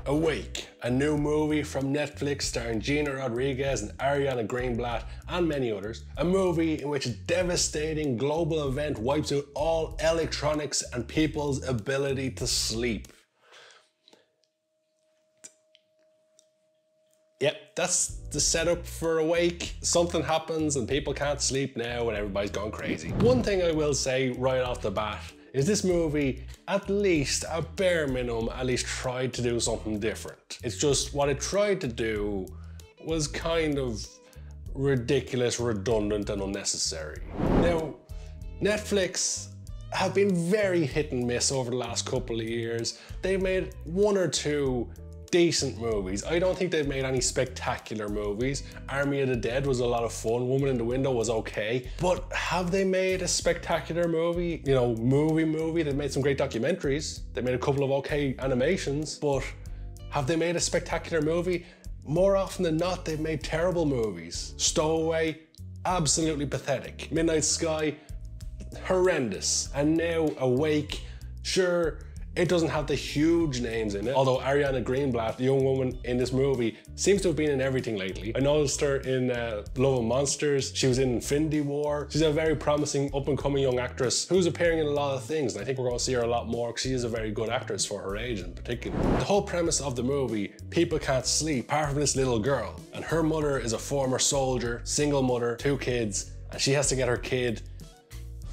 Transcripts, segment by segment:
Awake, a new movie from Netflix starring Gina Rodriguez and Ariana Greenblatt and many others. A movie in which a devastating global event wipes out all electronics and people's ability to sleep. Yep, that's the setup for Awake. Something happens and people can't sleep now and everybody's gone crazy. One thing I will say right off the bat is this movie, at least, a bare minimum, at least tried to do something different. It's just what it tried to do was kind of ridiculous, redundant and unnecessary. Now, Netflix have been very hit and miss over the last couple of years. They've made one or two decent movies. I don't think they've made any spectacular movies. Army of the Dead was a lot of fun. Woman in the Window was okay. But have they made a spectacular movie? You know, movie? They've made some great documentaries. They made a couple of okay animations. But have they made a spectacular movie? More often than not, they've made terrible movies. Stowaway, absolutely pathetic. Midnight Sky, horrendous. And now Awake, sure, it doesn't have the huge names in it, although Ariana Greenblatt, the young woman in this movie, seems to have been in everything lately. I noticed her in Love and Monsters. She was in Infinity War. She's a very promising up-and-coming young actress who's appearing in a lot of things, and I think we're going to see her a lot more because she is a very good actress for her age in particular. The whole premise of the movie, people can't sleep apart from this little girl, and her mother is a former soldier, single mother, 2 kids, and she has to get her kid.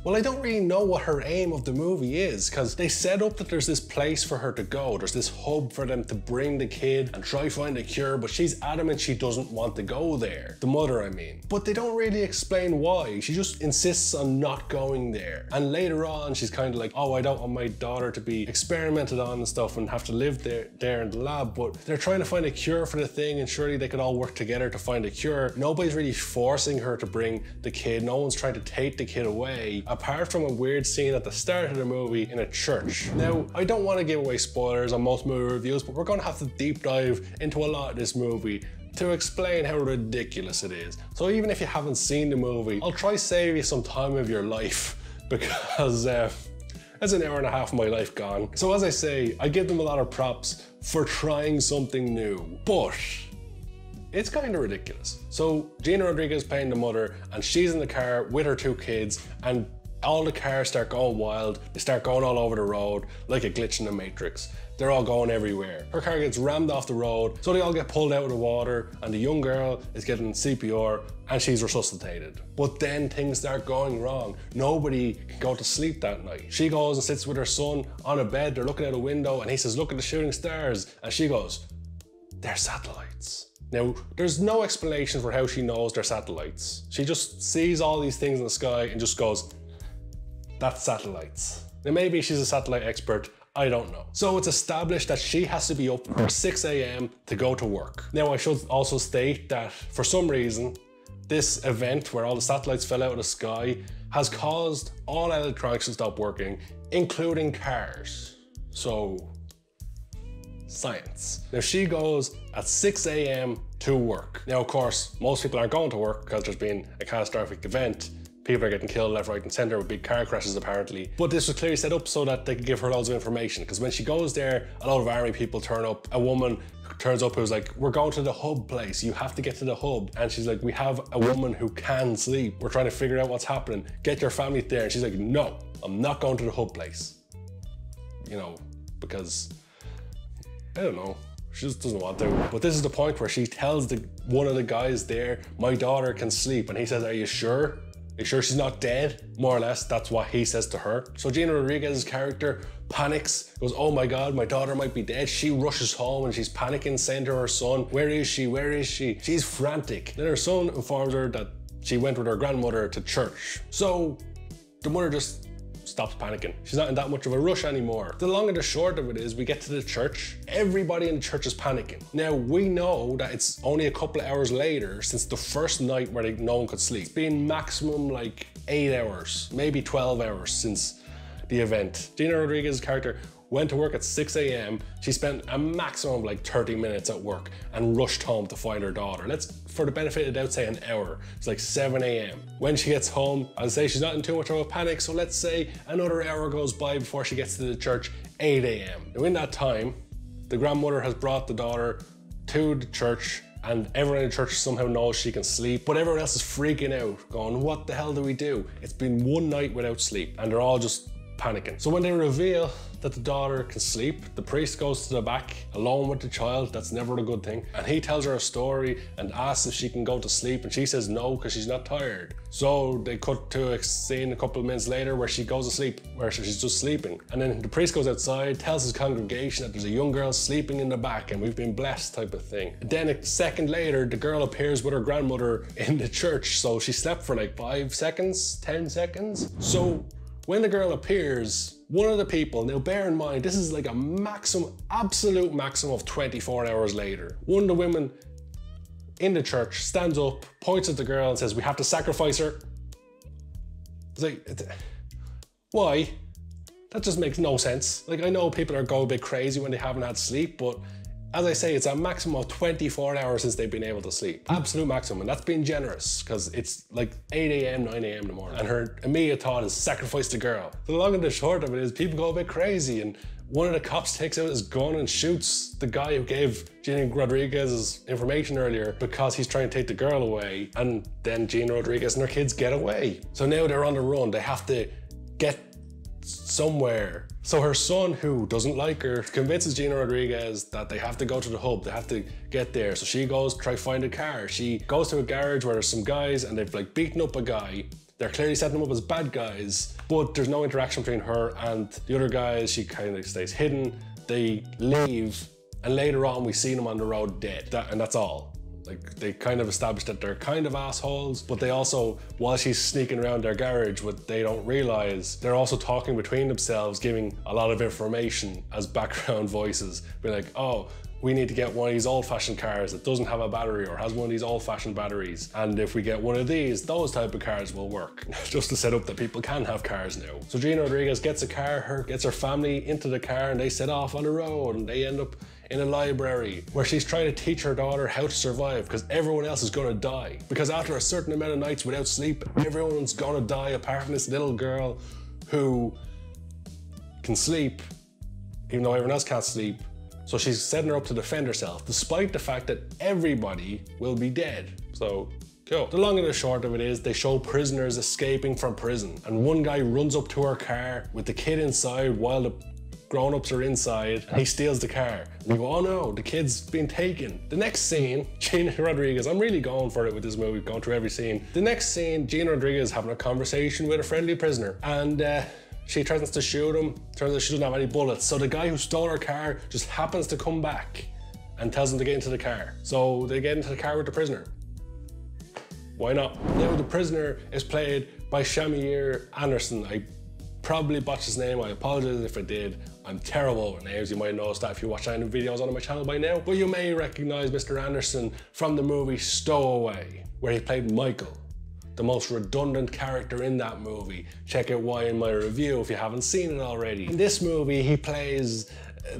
Well, I don't really know what her aim of the movie is, because they set up that there's this place for her to go. There's this hub for them to bring the kid and try find a cure, but she's adamant she doesn't want to go there. The mother, I mean. But they don't really explain why. She just insists on not going there. And later on, she's kind of like, oh, I don't want my daughter to be experimented on and stuff and have to live there in the lab, but they're trying to find a cure for the thing, and surely they could all work together to find a cure. Nobody's really forcing her to bring the kid. No one's trying to take the kid away, apart from a weird scene at the start of the movie in a church. Now, I don't want to give away spoilers on most movie reviews, but we're going to have to deep dive into a lot of this movie to explain how ridiculous it is. So even if you haven't seen the movie, I'll try save you some time of your life, because that's an hour and a half of my life gone. So as I say, I give them a lot of props for trying something new, but it's kind of ridiculous. So Gina Rodriguez playing the mother, and she's in the car with her 2 kids, and all the cars start going wild. They start going all over the road like a glitch in the Matrix. They're all going everywhere. Her car gets rammed off the road, so they all get pulled out of the water, and the young girl is getting CPR and she's resuscitated. But then things start going wrong. Nobody can go to sleep that night. She goes and sits with her son on a bed. They're looking out a window and he says, look at the shooting stars. And she goes, they're satellites. Now, there's no explanation for how she knows they're satellites. She just sees all these things in the sky and just goes, that's satellites. Now maybe she's a satellite expert, I don't know. So it's established that she has to be up for 6 a.m. to go to work. Now I should also state that for some reason, this event where all the satellites fell out of the sky has caused all electronics to stop working, including cars. So, science. Now she goes at 6 a.m. to work. Now of course, most people aren't going to work because there's been a catastrophic event. People are getting killed left, right and center with big car crashes apparently. But this was clearly set up so that they could give her loads of information, because when she goes there, a lot of army people turn up. A woman turns up who's like, we're going to the hub place, you have to get to the hub. And she's like, we have a woman who can sleep. We're trying to figure out what's happening. Get your family there. And she's like, no, I'm not going to the hub place. You know, because, I don't know. She just doesn't want to. But this is the point where she tells one of the guys there, my daughter can sleep. And he says, are you sure? Are you sure she's not dead? More or less, that's what he says to her. So Gina Rodriguez's character panics, goes, oh my God, my daughter might be dead. She rushes home and she's panicking, saying to her son, where is she, where is she? She's frantic. Then her son informs her that she went with her grandmother to church. So the mother just stops panicking. She's not in that much of a rush anymore. The long and the short of it is, we get to the church, everybody in the church is panicking. Now, we know that it's only a couple of hours later since the first night where no one could sleep. It's been maximum like 8 hours, maybe 12 hours since the event. Gina Rodriguez's character went to work at 6 a.m. She spent a maximum of like 30 minutes at work and rushed home to find her daughter. Let's, for the benefit of the doubt, say an hour. It's like 7 a.m. When she gets home, I'll say she's not in too much of a panic, so let's say another hour goes by before she gets to the church, 8 a.m. Now in that time, the grandmother has brought the daughter to the church, and everyone in the church somehow knows she can sleep, but everyone else is freaking out, going, what the hell do we do? It's been one night without sleep, and they're all just panicking. So when they reveal that the daughter can sleep, the priest goes to the back alone with the child. That's never a good thing. And he tells her a story and asks if she can go to sleep, and she says no because she's not tired. So they cut to a scene a couple of minutes later where she goes to sleep, where she's just sleeping. And then the priest goes outside, tells his congregation that there's a young girl sleeping in the back and we've been blessed, type of thing. And then a second later, the girl appears with her grandmother in the church. So she slept for like 5 seconds, 10 seconds. So when the girl appears, one of the people, now bear in mind, this is like a maximum, absolute maximum of 24 hours later. One of the women in the church stands up, points at the girl and says, we have to sacrifice her. It's like, why? That just makes no sense. Like, I know people are going a bit crazy when they haven't had sleep, but as I say, it's a maximum of 24 hours since they've been able to sleep. Absolute maximum, and that's being generous, because it's like 8 AM, 9 AM in the morning. And her immediate thought is sacrifice the girl. The long and the short of it is people go a bit crazy, and one of the cops takes out his gun and shoots the guy who gave Gina Rodriguez's information earlier because he's trying to take the girl away, and then Gina Rodriguez and her kids get away. So now they're on the run, they have to get somewhere. So her son, who doesn't like her, convinces Gina Rodriguez that they have to go to the hub, they have to get there. So she goes to try to find a car. She goes to a garage where there's some guys and they've like beaten up a guy. They're clearly setting them up as bad guys, but there's no interaction between her and the other guys. She kind of stays hidden. They leave, and later on we see them on the road dead. And that's all. Like, they kind of established that they're kind of assholes, but they also, while she's sneaking around their garage, what they don't realize, they're also talking between themselves, giving a lot of information as background voices. Be like, oh, we need to get one of these old-fashioned cars that doesn't have a battery or has one of these old-fashioned batteries. And if we get one of these, those type of cars will work. Just to set up that people can have cars now. So Gina Rodriguez gets a car, gets her family into the car, and they set off on the road, and they end up in a library where she's trying to teach her daughter how to survive because everyone else is gonna die. Because after a certain amount of nights without sleep, everyone's gonna die apart from this little girl who can sleep, even though everyone else can't sleep. So she's setting her up to defend herself, despite the fact that everybody will be dead. So, cool. The long and the short of it is they show prisoners escaping from prison, and one guy runs up to her car with the kid inside while the grown-ups are inside, and he steals the car. And you go, oh no, the kid's been taken. The next scene, Gina Rodriguez, I'm really going for it with this movie, going through every scene. The next scene, Gina Rodriguez having a conversation with a friendly prisoner, and she threatens to shoot him. Turns out she doesn't have any bullets. So the guy who stole her car just happens to come back and tells them to get into the car. So they get into the car with the prisoner. Why not? Now the prisoner is played by Shamier Anderson. I probably botched his name. I apologize if I did. I'm terrible with names. You might notice that if you watch any videos on my channel by now. But you may recognize Mr. Anderson from the movie Stowaway, where he played Michael, the most redundant character in that movie. Check out why in my review if you haven't seen it already. In this movie, he plays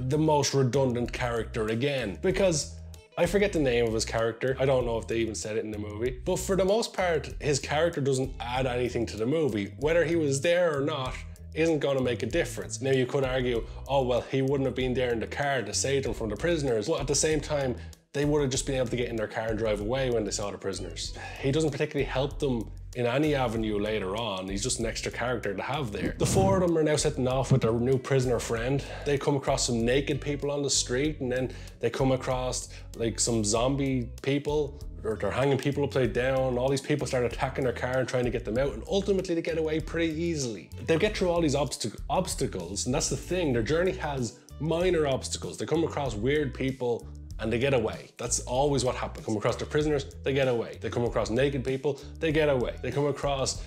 the most redundant character again, because I forget the name of his character. I don't know if they even said it in the movie. But for the most part, his character doesn't add anything to the movie. Whether he was there or not isn't going to make a difference. Now you could argue, oh well, he wouldn't have been there in the car to save them from the prisoners. But at the same time, they would have just been able to get in their car and drive away when they saw the prisoners. He doesn't particularly help them in any avenue later on. He's just an extra character to have there. The four of them are now setting off with their new prisoner friend. They come across some naked people on the street, and then they come across like some zombie people, or they're hanging people upside down. All these people start attacking their car and trying to get them out, and ultimately they get away pretty easily. They get through all these obstacles, and that's the thing. Their journey has minor obstacles. They come across weird people, and they get away. That's always what happens. Come across the prisoners, they get away. They come across naked people, they get away. They come across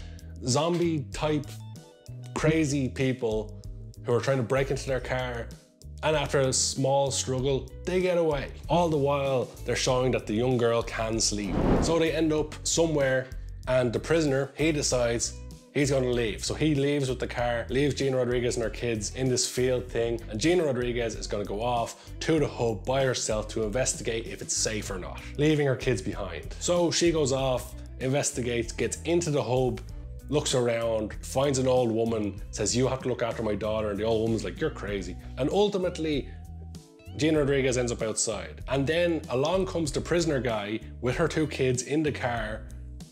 zombie type crazy people who are trying to break into their car, and after a small struggle, they get away. All the while, they're showing that the young girl can sleep. So they end up somewhere, and the prisoner, he decides he's going to leave. So he leaves with the car, leaves Gina Rodriguez and her kids in this field thing, and Gina Rodriguez is going to go off to the hub by herself to investigate if it's safe or not, leaving her kids behind. So she goes off, investigates, gets into the hub, looks around, finds an old woman, says, you have to look after my daughter, and the old woman's like, you're crazy. And ultimately, Gina Rodriguez ends up outside. And then along comes the prisoner guy with her 2 kids in the car,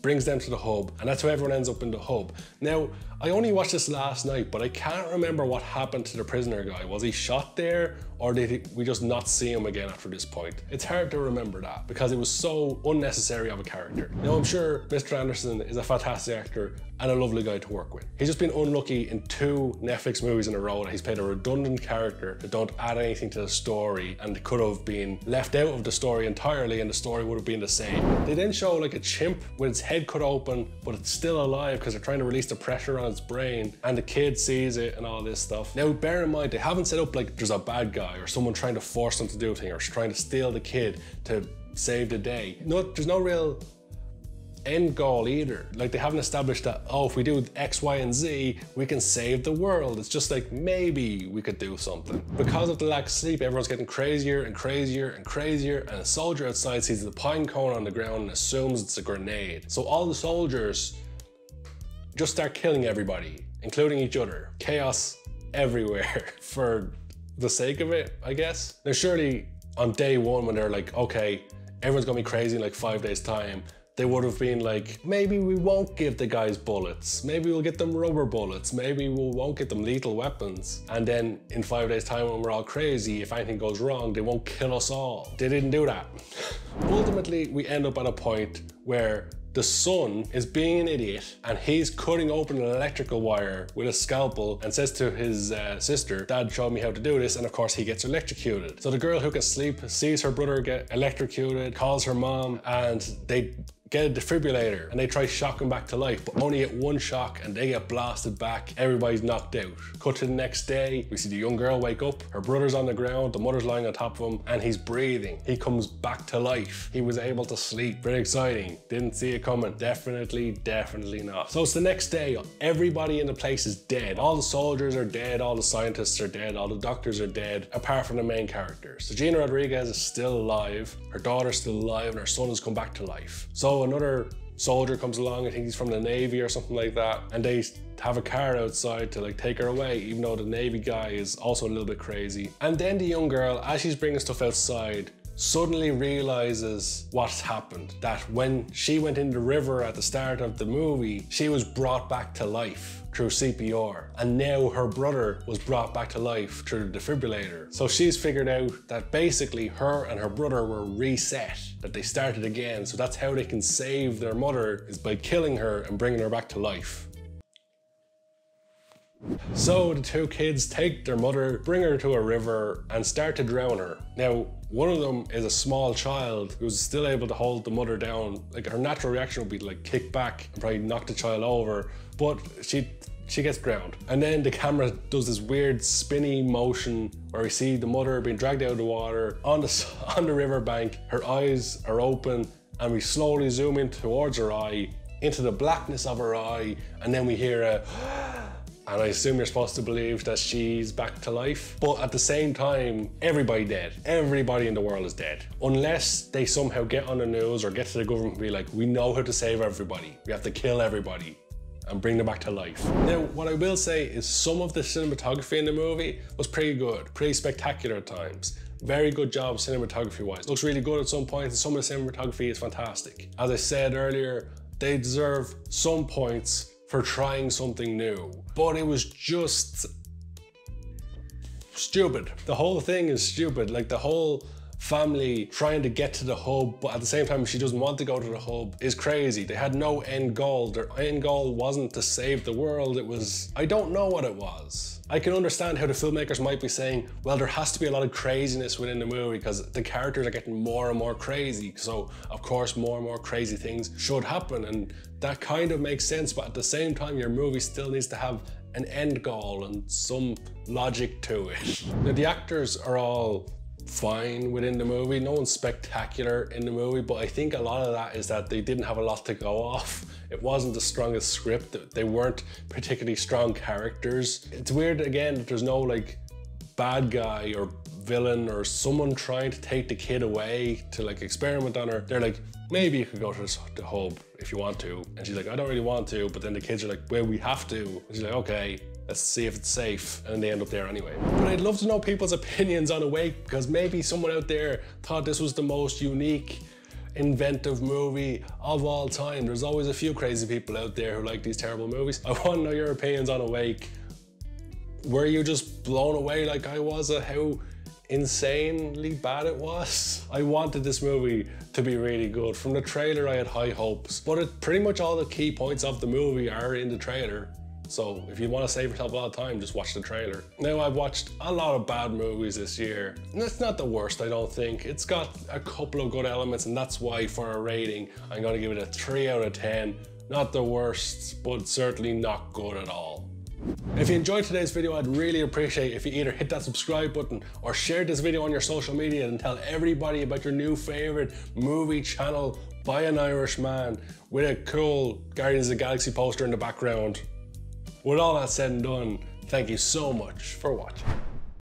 brings them to the hub, and that's how everyone ends up in the hub. Now, I only watched this last night, but I can't remember what happened to the prisoner guy. Was he shot there, or did we just not see him again after this point? It's hard to remember that, because it was so unnecessary of a character. Now, I'm sure Mr. Anderson is a fantastic actor and a lovely guy to work with. He's just been unlucky in 2 Netflix movies in a row that he's played a redundant character that don't add anything to the story and could have been left out of the story entirely and the story would have been the same. They then show like a chimp with its head cut open, but it's still alive because they're trying to release the pressure on its brain, and the kid sees it and all this stuff. Now, bear in mind, they haven't set up like there's a bad guy or someone trying to force them to do a thing or trying to steal the kid to save the day. No, there's no real end goal either. Like, they haven't established that, oh, if we do X, Y, and Z, we can save the world. It's just like, maybe we could do something. Because of the lack of sleep, everyone's getting crazier and crazier and crazier, and a soldier outside sees the pine cone on the ground and assumes it's a grenade. So all the soldiers just start killing everybody, including each other. Chaos everywhere for the sake of it, I guess. Now, surely on day 1, when they're like, okay, everyone's gonna be crazy in like 5 days time, they would have been like, maybe we won't give the guys bullets. Maybe we'll get them rubber bullets. Maybe we won't get them lethal weapons. And then in 5 days time, when we're all crazy, if anything goes wrong, they won't kill us all. They didn't do that. Ultimately, we end up at a point where the son is being an idiot and he's cutting open an electrical wire with a scalpel and says to his sister, Dad showed me how to do this, and of course he gets electrocuted. So the girl who can sleep sees her brother get electrocuted, calls her mom, and they get a defibrillator and they try shocking back to life, but only get 1 shock and they get blasted back. Everybody's knocked out. Cut to the next day, we see the young girl wake up, her brother's on the ground, the mother's lying on top of him, and he's breathing. He comes back to life. He was able to sleep. Very exciting. Didn't see it coming. Definitely not. So it's the next day. Everybody in the place is dead. All the soldiers are dead, all the scientists are dead, all the doctors are dead, apart from the main characters. So Gina Rodriguez is still alive, her daughter's still alive, and her son has come back to life. So another soldier comes along, I think he's from the Navy or something like that, and they have a car outside to like take her away, even though the Navy guy is also a little bit crazy. And then the young girl, as she's bringing stuff outside, suddenly realizes what's happened. That when she went in the river at the start of the movie, she was brought back to life through CPR. And now her brother was brought back to life through the defibrillator. So she's figured out that basically her and her brother were reset, that they started again. So that's how they can save their mother, is by killing her and bringing her back to life. So the 2 kids take their mother, bring her to a river, and start to drown her. Now, one of them is a small child who's still able to hold the mother down. Like, her natural reaction would be to like kick back and probably knock the child over, but she gets drowned. And then the camera does this weird spinny motion where we see the mother being dragged out of the water on the riverbank. Her eyes are open, and we slowly zoom in towards her eye, into the blackness of her eye, and then we hear a and I assume you're supposed to believe that she's back to life. But at the same time, everybody dead. Everybody in the world is dead. Unless they somehow get on the news or get to the government and be like, we know how to save everybody. We have to kill everybody and bring them back to life. Now, what I will say is some of the cinematography in the movie was pretty good, pretty spectacular at times. Very good job cinematography-wise. Looks really good at some points, and some of the cinematography is fantastic. As I said earlier, they deserve some points for trying something new, but it was just stupid. The whole thing is stupid. Like, the whole family trying to get to the hub, but at the same time she doesn't want to go to the hub, is crazy. They had no end goal. Their end goal wasn't to save the world. It was, I don't know what it was. I can understand how the filmmakers might be saying, well, there has to be a lot of craziness within the movie because the characters are getting more and more crazy. So of course, more and more crazy things should happen. And that kind of makes sense. But at the same time, your movie still needs to have an end goal and some logic to it. Now, the actors are all fine within the movie. No one's spectacular in the movie, but I think a lot of that is that they didn't have a lot to go off. It wasn't the strongest script. They weren't particularly strong characters. It's weird again that there's no like bad guy or villain or someone trying to take the kid away to like experiment on her. They're like, maybe you could go to the hub if you want to. And she's like, I don't really want to. But then the kids are like, well, we have to. And she's like, okay. let's see if it's safe, and they end up there anyway. But I'd love to know people's opinions on Awake, because maybe someone out there thought this was the most unique, inventive movie of all time. There's always a few crazy people out there who like these terrible movies. I want to know your opinions on Awake. Were you just blown away like I was at how insanely bad it was? I wanted this movie to be really good. From the trailer I had high hopes, but pretty much all the key points of the movie are in the trailer. So if you want to save yourself a lot of time, just watch the trailer. Now, I've watched a lot of bad movies this year, and it's not the worst, I don't think. It's got a couple of good elements, and that's why for a rating, I'm going to give it a 3 out of 10. Not the worst, but certainly not good at all. If you enjoyed today's video, I'd really appreciate if you either hit that subscribe button or share this video on your social media and tell everybody about your new favorite movie channel by an Irish man with a cool Guardians of the Galaxy poster in the background. With all that said and done, thank you so much for watching.